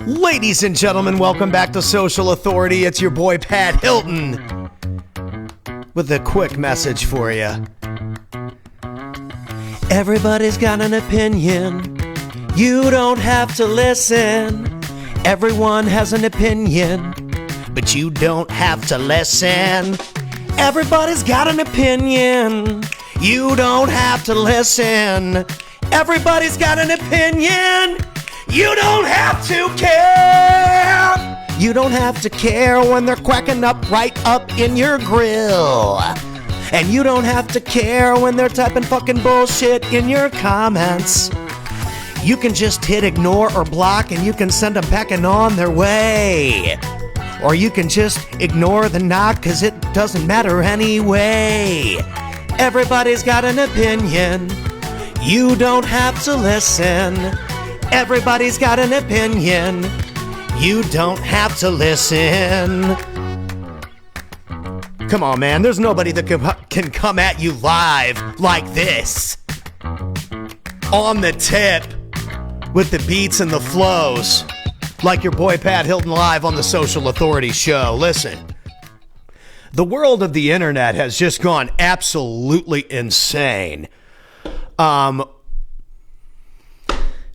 Ladies and gentlemen, welcome back to Social Authority. It's your boy Pat Hilton with a quick message for you. Everybody's got an opinion. You don't have to listen. Everyone has an opinion, but you don't have to listen. Everybody's got an opinion. You don't have to listen. Everybody's got an opinion. You don't have to care. You don't have to care when they're quacking up right up in your grill. And you don't have to care when they're typing fucking bullshit in your comments. You can just hit ignore or block and you can send them packing on their way. Or you can just ignore the knock because it doesn't matter anyway. Everybody's got an opinion. You don't have to listen. Everybody's got an opinion. You don't have to listen. Come on, man. There's nobody that can come at you live like this. On the tip. With the beats and the flows. Like your boy Pat Hilton live on the Social Authority show. Listen. The world of the internet has just gone absolutely insane.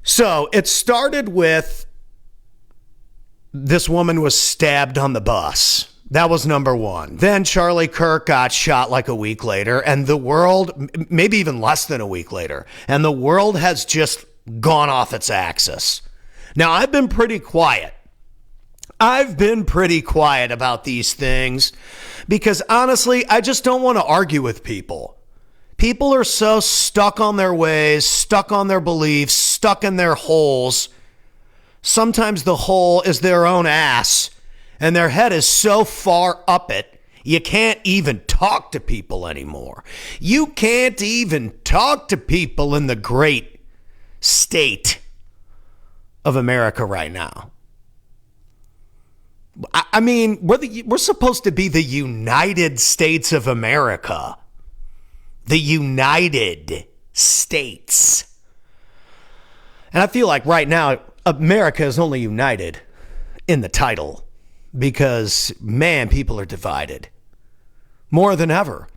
So it started with this woman was stabbed on the bus. That was number one. Then Charlie Kirk got shot like a week later, and the world, maybe even less than a week later, and the world has just gone off its axis. Now, I've been pretty quiet. About these things because honestly, I just don't want to argue with people. People are so stuck on their ways, stuck on their beliefs, stuck in their holes. Sometimes the hole is their own ass, and their head is so far up it, you can't even talk to people anymore. You can't even talk to people in the great state of America right now. I mean, we're supposed to be the United States of America. The United States. And I feel like right now, America is only united in the title because, man, people are divided more than ever.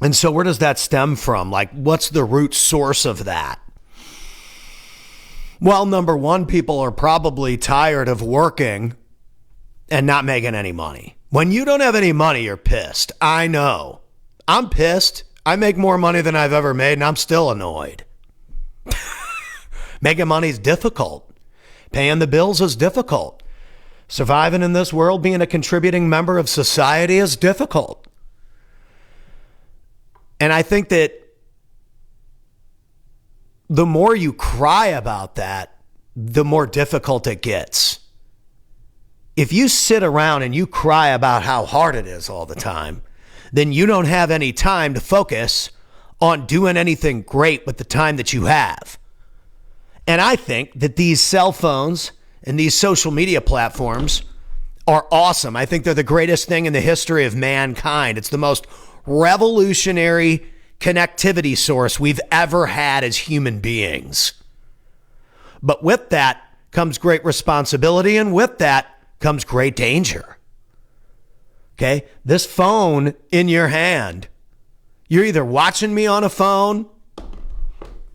And so where does that stem from? Like, what's the root source of that? Well, number one, people are probably tired of working and not making any money. When you don't have any money, you're pissed. I know. I'm pissed. I make more money than I've ever made, and I'm still annoyed. Making money is difficult. Paying the bills is difficult. Surviving in this world, being a contributing member of society is difficult. And I think that the more you cry about that, the more difficult it gets. If you sit around and you cry about how hard it is all the time, then you don't have any time to focus on doing anything great with the time that you have. And I think that these cell phones and these social media platforms are awesome. I think they're the greatest thing in the history of mankind. It's the most revolutionary connectivity source we've ever had as human beings. But with that comes great responsibility, and with that comes great danger. Okay, this phone in your hand, you're either watching me on a phone,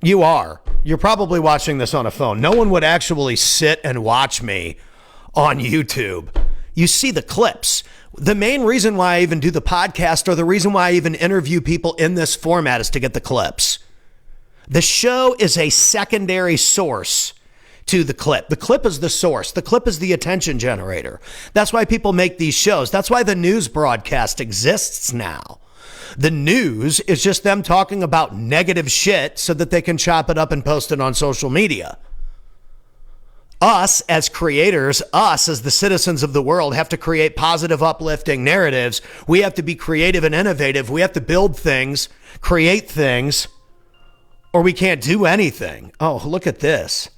you're probably watching this on a phone. No one would actually sit and watch me on YouTube. You see the clips. The main reason why I even do the podcast, or the reason why I even interview people in this format, is to get the clips. The show is a secondary source to the clip. The clip is the source. The clip is the attention generator. That's why people make these shows. That's why the news broadcast exists now. The news is just them talking about negative shit so that they can chop it up and post it on social media. Us as creators, us as the citizens of the world, have to create positive, uplifting narratives. We have to be creative and innovative. We have to build things, create things, or we can't do anything. Oh, look at this.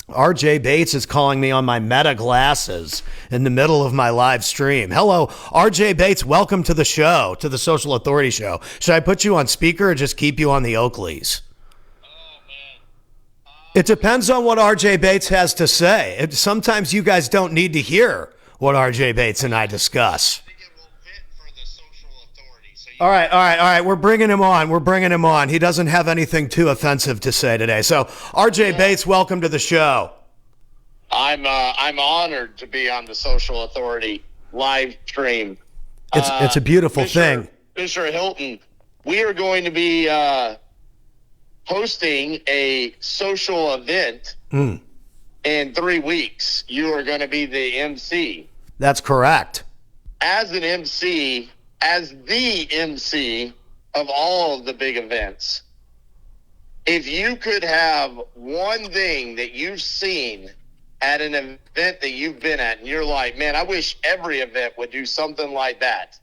RJ Bates is calling me on my Meta glasses in the middle of my live stream. Hello, RJ Bates. Welcome to the show, to the Social Authority show. Should I put you on speaker or just keep you on the Oakleys? Oh, man. It depends on what RJ Bates has to say. Sometimes you guys don't need to hear what RJ Bates and I discuss. All right. We're bringing him on. He doesn't have anything too offensive to say today. So, RJ Bates, welcome to the show. I'm honored to be on the Social Authority live stream. It's a beautiful thing. Mr. Hilton, we are going to be hosting a social event in 3 weeks. You are going to be the MC. That's correct. As an MC, as the MC of all of the big events, if you could have one thing that you've seen at an event that you've been at and you're like, man, I wish every event would do something like that,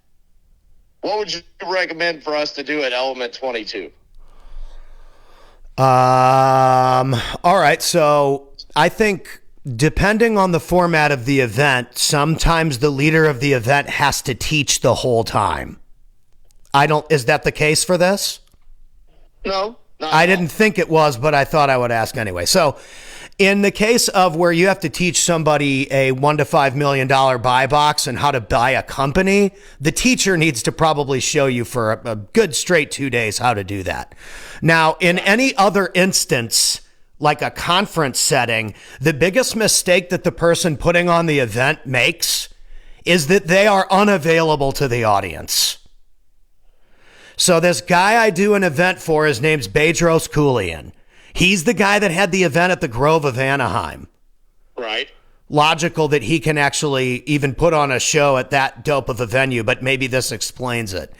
what would you recommend for us to do at Element 22? All right. So I think depending on the format of the event, sometimes the leader of the event has to teach the whole time. Is that the case for this? No. I didn't think it was, but I thought I would ask anyway. So in the case of where you have to teach somebody a $1 to $5 million buy box and how to buy a company, the teacher needs to probably show you for a good straight 2 days how to do that. Now, in any other instance, like a conference setting, the biggest mistake that the person putting on the event makes is that they are unavailable to the audience. So this guy I do an event for, his name's Bedros Keuilian. He's the guy that had the event at the Grove of Anaheim. Right. Logical that he can actually even put on a show at that dope of a venue, but maybe this explains it.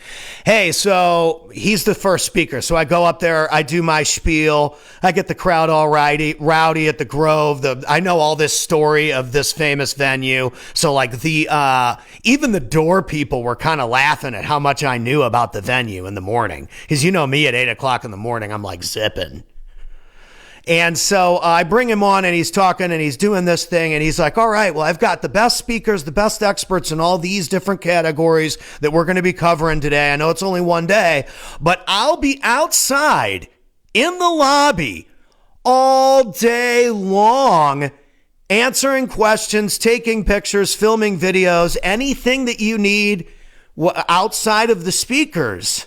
Hey, so he's the first speaker. So I go up there, I do my spiel, I get the crowd all rowdy at the Grove. I know all this story of this famous venue. So like even the door people were kind of laughing at how much I knew about the venue in the morning. Because you know me at 8 o'clock in the morning, I'm like zipping. And so I bring him on and he's talking and he's doing this thing and he's like, all right, well, I've got the best speakers, the best experts in all these different categories that we're going to be covering today. I know it's only one day, but I'll be outside in the lobby all day long, answering questions, taking pictures, filming videos, anything that you need outside of the speakers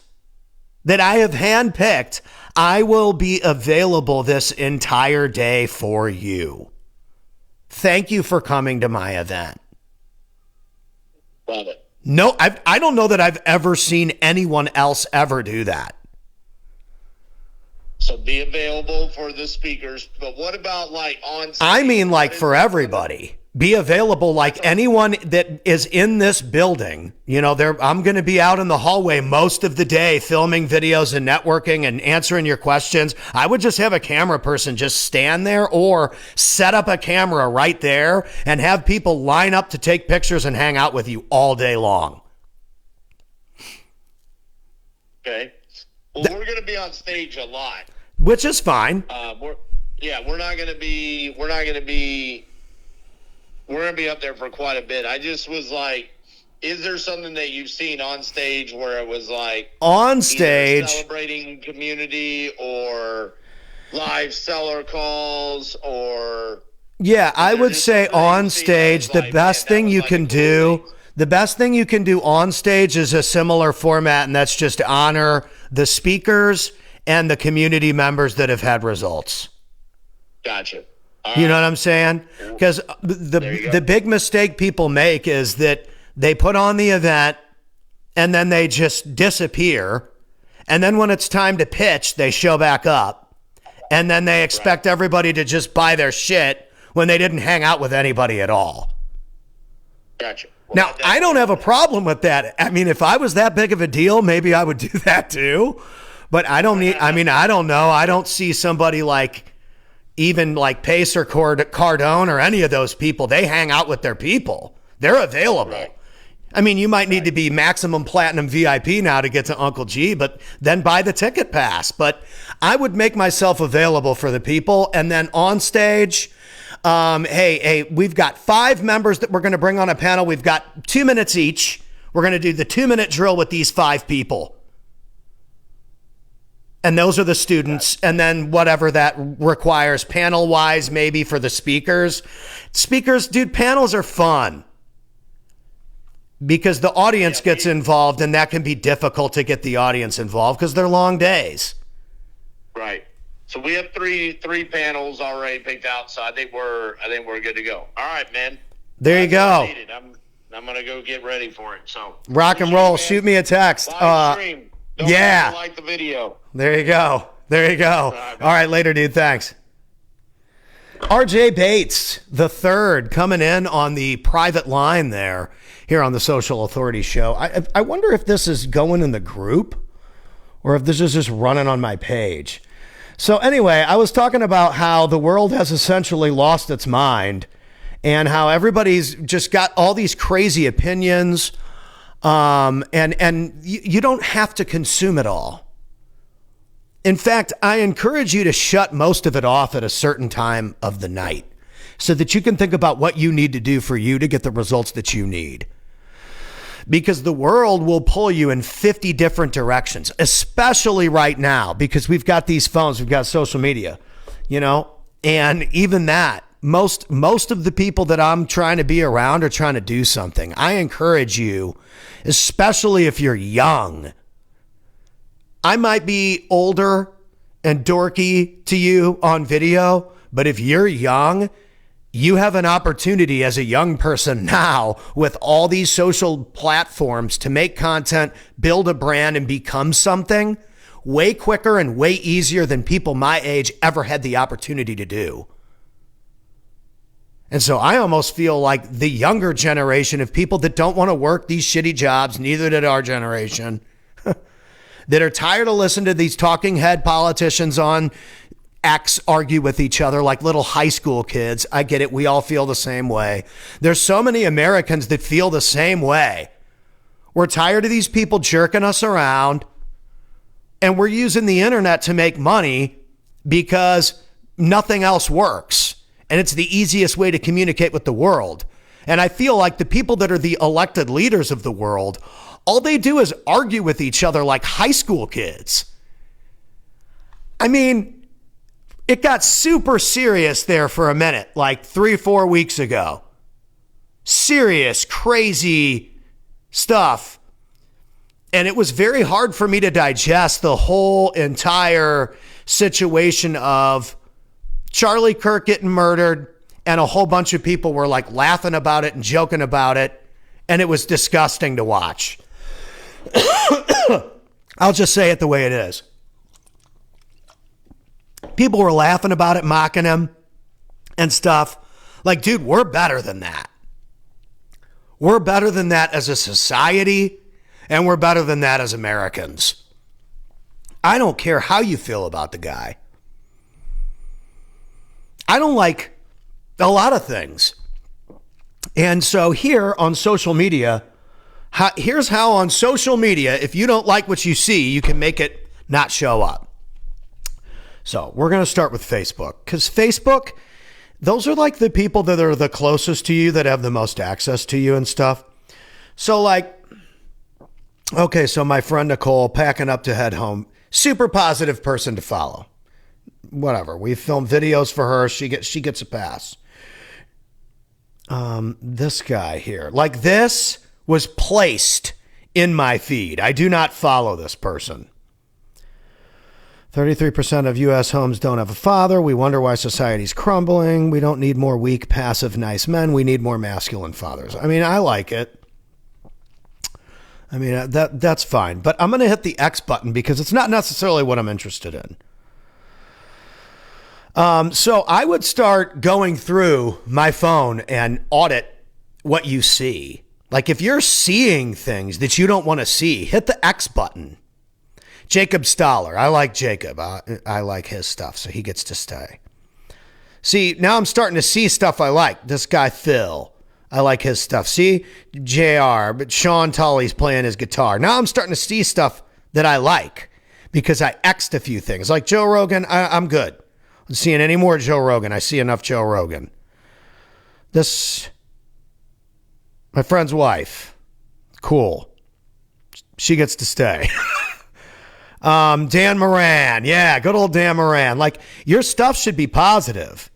that I have handpicked. I will be available this entire day for you. Thank you for coming to my event. Love it. No, I don't know that I've ever seen anyone else ever do that. So be available for the speakers, but what about like on stage? I mean like for everybody. Be available like anyone that is in this building. You know, I'm going to be out in the hallway most of the day filming videos and networking and answering your questions. I would just have a camera person just stand there or set up a camera right there and have people line up to take pictures and hang out with you all day long. Okay. Well, we're going to be on stage a lot. Which is fine. We're going to be up there for quite a bit. I just was like, is there something that you've seen on stage where it was like on stage celebrating community or live seller calls or I would say on stage the best thing you can do on stage is a similar format, and that's just honor the speakers and the community members that have had results. Gotcha. You know what I'm saying? Because the big mistake people make is that they put on the event and then they just disappear. And then when it's time to pitch, they show back up. And then they expect everybody to just buy their shit when they didn't hang out with anybody at all. Gotcha. Well, now, I don't have a problem with that. I mean, if I was that big of a deal, maybe I would do that too. But I don't know. I don't see somebody like even like Pace or Cardone or any of those people. They hang out with their people. They're available. Right. I mean, you might need to be maximum platinum VIP now to get to Uncle G, but then buy the ticket pass. But I would make myself available for the people. And then on stage, hey, we've got 5 members that we're going to bring on a panel. We've got 2 minutes each. We're going to do the 2-minute drill with these 5 people. And those are the students. And then whatever that requires panel wise, maybe for the speakers. Speakers, dude, panels are fun because the audience gets involved, and that can be difficult to get the audience involved because they're long days. Right. So we have three panels already picked out. So I think we're good to go. All right, man. There you go. I'm going to go get ready for it. So rock and roll. Shoot me a text. Live stream. Don't like the video. There you go. All right, later, dude. Thanks. RJ Bates, the third, coming in on the private line there here on the Social Authority Show. I wonder if this is going in the group or if this is just running on my page. So anyway, I was talking about how the world has essentially lost its mind and how everybody's just got all these crazy opinions. And you don't have to consume it all. In fact, I encourage you to shut most of it off at a certain time of the night so that you can think about what you need to do for you to get the results that you need. Because the world will pull you in 50 different directions, especially right now, because we've got these phones, we've got social media, and even that, most of the people that I'm trying to be around are trying to do something. I encourage you, especially if you're young. I might be older and dorky to you on video, but if you're young, you have an opportunity as a young person now with all these social platforms to make content, build a brand, and become something way quicker and way easier than people my age ever had the opportunity to do. And so I almost feel like the younger generation of people that don't want to work these shitty jobs, neither did our generation, that are tired of listening to these talking head politicians on X argue with each other like little high school kids. I get it. We all feel the same way. There's so many Americans that feel the same way. We're tired of these people jerking us around, and we're using the internet to make money because nothing else works. And it's the easiest way to communicate with the world. And I feel like the people that are the elected leaders of the world, all they do is argue with each other like high school kids. I mean, it got super serious there for a minute, like 3-4 weeks ago. Serious, crazy stuff. And it was very hard for me to digest the whole entire situation of Charlie Kirk getting murdered, and a whole bunch of people were like laughing about it and joking about it. And it was disgusting to watch. I'll just say it the way it is. People were laughing about it, mocking him and stuff. Like, dude, we're better than that. We're better than that as a society, and we're better than that as Americans. I don't care how you feel about the guy. I don't like a lot of things. And so here on social media, here's how on social media, if you don't like what you see, you can make it not show up. So we're going to start with Facebook, because Facebook, those are like the people that are the closest to you, that have the most access to you and stuff. So like, okay, so my friend Nicole, packing up to head home, super positive person to follow. Whatever. We film videos for her. She gets a pass. This guy here, like, this was placed in my feed. I do not follow this person. 33% of U.S. homes don't have a father. We wonder why society's crumbling. We don't need more weak, passive, nice men. We need more masculine fathers. I mean, I like it. I mean, that's fine. But I'm going to hit the X button because it's not necessarily what I'm interested in. So I would start going through my phone and audit what you see. Like, if you're seeing things that you don't want to see, hit the X button. Jacob Stoller. I like Jacob. I like his stuff, so he gets to stay. See, now I'm starting to see stuff I like. This guy, Phil. I like his stuff. See, JR, but Sean Tully's playing his guitar. Now I'm starting to see stuff that I like because I X'd a few things. Like Joe Rogan, I'm good. I'm seeing any more Joe Rogan. I see enough Joe Rogan. This, my friend's wife. Cool. She gets to stay. Dan Moran. Yeah, good old Dan Moran. Like, your stuff should be positive.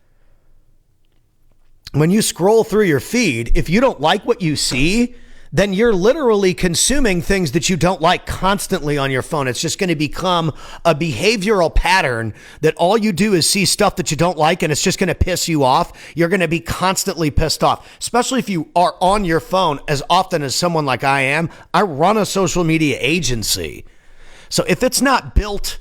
When you scroll through your feed, if you don't like what you see, then you're literally consuming things that you don't like constantly on your phone. It's just going to become a behavioral pattern that all you do is see stuff that you don't like, and it's just going to piss you off. You're going to be constantly pissed off, especially if you are on your phone as often as someone like I am. I run a social media agency. So if it's not built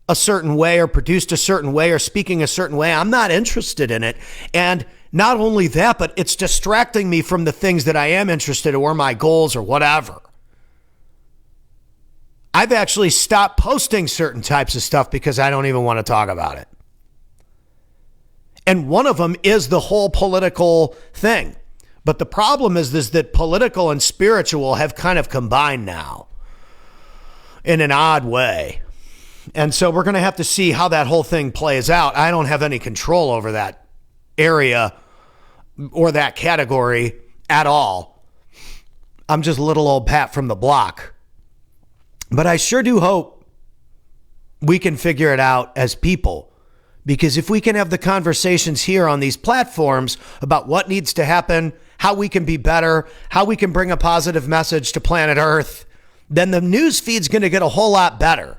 a certain way or produced a certain way or speaking a certain way, I'm not interested in it. And not only that, but it's distracting me from the things that I am interested in or my goals or whatever. I've actually stopped posting certain types of stuff because I don't even want to talk about it. And one of them is the whole political thing. But the problem is that political and spiritual have kind of combined now in an odd way. And so we're going to have to see how that whole thing plays out. I don't have any control over that area or that category at all. I'm just little old Pat from the block. But I sure do hope we can figure it out as people, because if we can have the conversations here on these platforms about what needs to happen, how we can be better, how we can bring a positive message to planet Earth, then the news feed's going to get a whole lot better.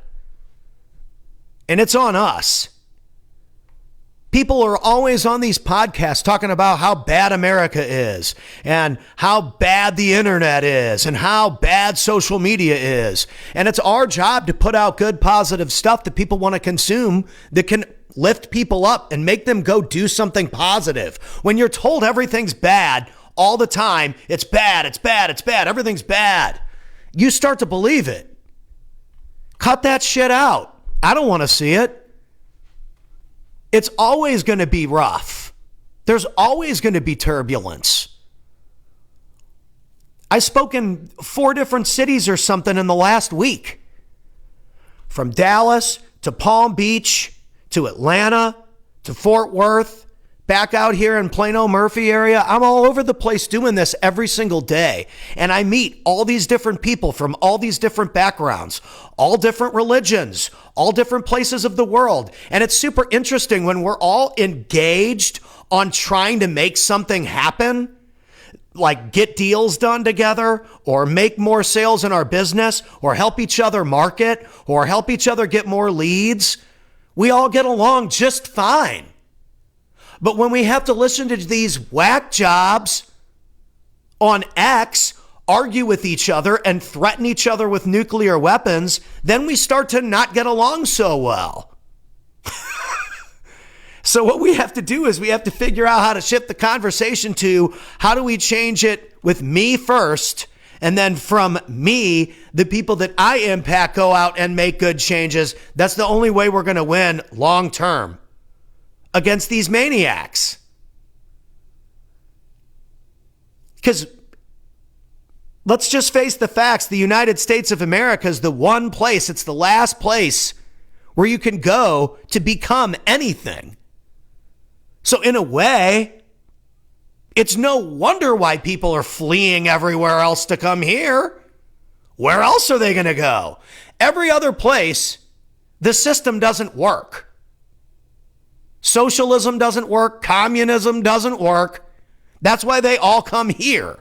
And it's on us. People are always on these podcasts talking about how bad America is and how bad the internet is and how bad social media is. And it's our job to put out good, positive stuff that people want to consume that can lift people up and make them go do something positive. When you're told everything's bad all the time, it's bad, it's bad, it's bad, everything's bad, you start to believe it. Cut that shit out. I don't want to see it. It's always going to be rough. There's always going to be turbulence. I spoke in 4 different cities or something in the last week. From Dallas to Palm Beach to Atlanta to Fort Worth, back out here in Plano Murphy area. I'm all over the place doing this every single day. And I meet all these different people from all these different backgrounds, all different religions, all different places of the world. And it's super interesting when we're all engaged on trying to make something happen, like get deals done together or make more sales in our business or help each other market or help each other get more leads. We all get along just fine. But when we have to listen to these whack jobs on X argue with each other and threaten each other with nuclear weapons, then we start to not get along so well. So what we have to do is we have to figure out how to shift the conversation to how do we change it with me first, and then from me, the people that I impact go out and make good changes. That's the only way we're going to win long term against these maniacs. Because let's just face the facts. The United States of America is the one place, it's the last place where you can go to become anything. So in a way, it's no wonder why people are fleeing everywhere else to come here. Where else are they going to go? Every other place, the system doesn't work. Socialism doesn't work. Communism doesn't work. That's why they all come here.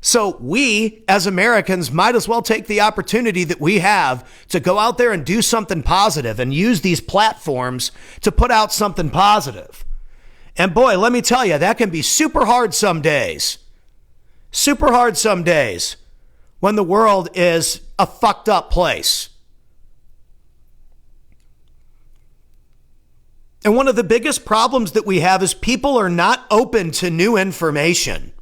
So we, as Americans, might as well take the opportunity that we have to go out there and do something positive and use these platforms to put out something positive. And boy, let me tell you, that can be super hard some days. Super hard some days when the world is a fucked up place. And one of the biggest problems that we have is people are not open to new information.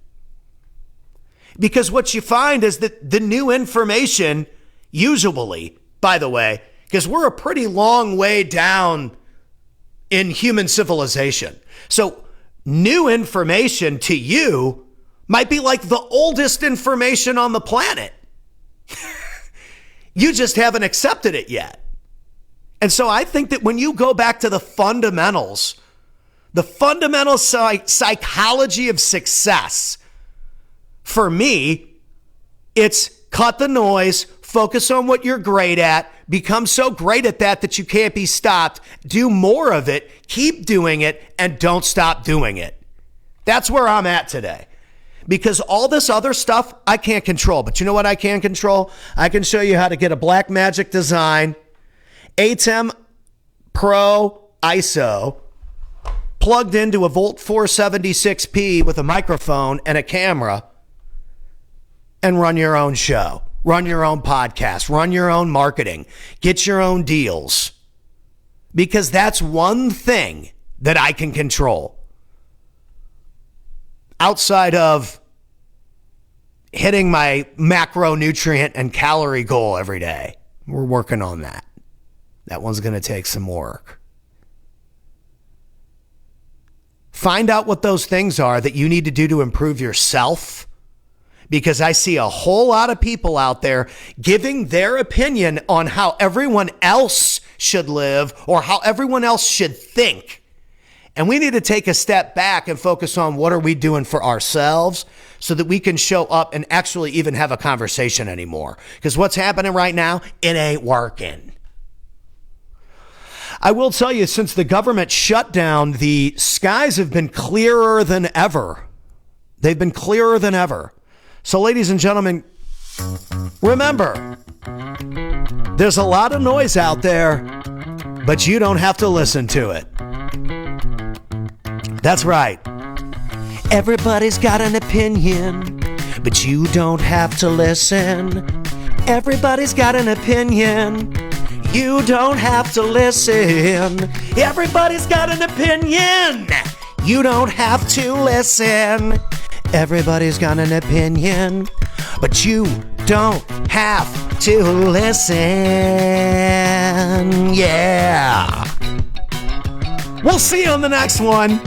Because what you find is that the new information, usually, by the way, because we're a pretty long way down in human civilization. So new information to you might be like the oldest information on the planet. You just haven't accepted it yet. And so I think that when you go back to the fundamentals, the fundamental psychology of success, for me, it's cut the noise, Focus on what you're great at. Become so great at that you can't be stopped. Do more of it. Keep doing it and don't stop doing it. That's where I'm at today. Because all this other stuff I can't control. But you know what I can control? I can show you how to get a Blackmagic design, ATEM Pro ISO, plugged into a Volt 476p with a microphone and a camera, and run your own show. Run your own podcast. Run your own marketing. Get your own deals. Because that's one thing that I can control. Outside of hitting my macronutrient and calorie goal every day. We're working on that. That one's going to take some work. Find out what those things are that you need to do to improve yourself. Because I see a whole lot of people out there giving their opinion on how everyone else should live or how everyone else should think. And we need to take a step back and focus on what are we doing for ourselves so that we can show up and actually even have a conversation anymore. Because what's happening right now, it ain't working. I will tell you, since the government shut down, the skies have been clearer than ever. They've been clearer than ever. So, ladies and gentlemen, remember, there's a lot of noise out there, but you don't have to listen to it. That's right. Everybody's got an opinion, but you don't have to listen. Everybody's got an opinion. You don't have to listen. Everybody's got an opinion. You don't have to listen. Everybody's got an opinion, but you don't have to listen. Yeah. We'll see you on the next one.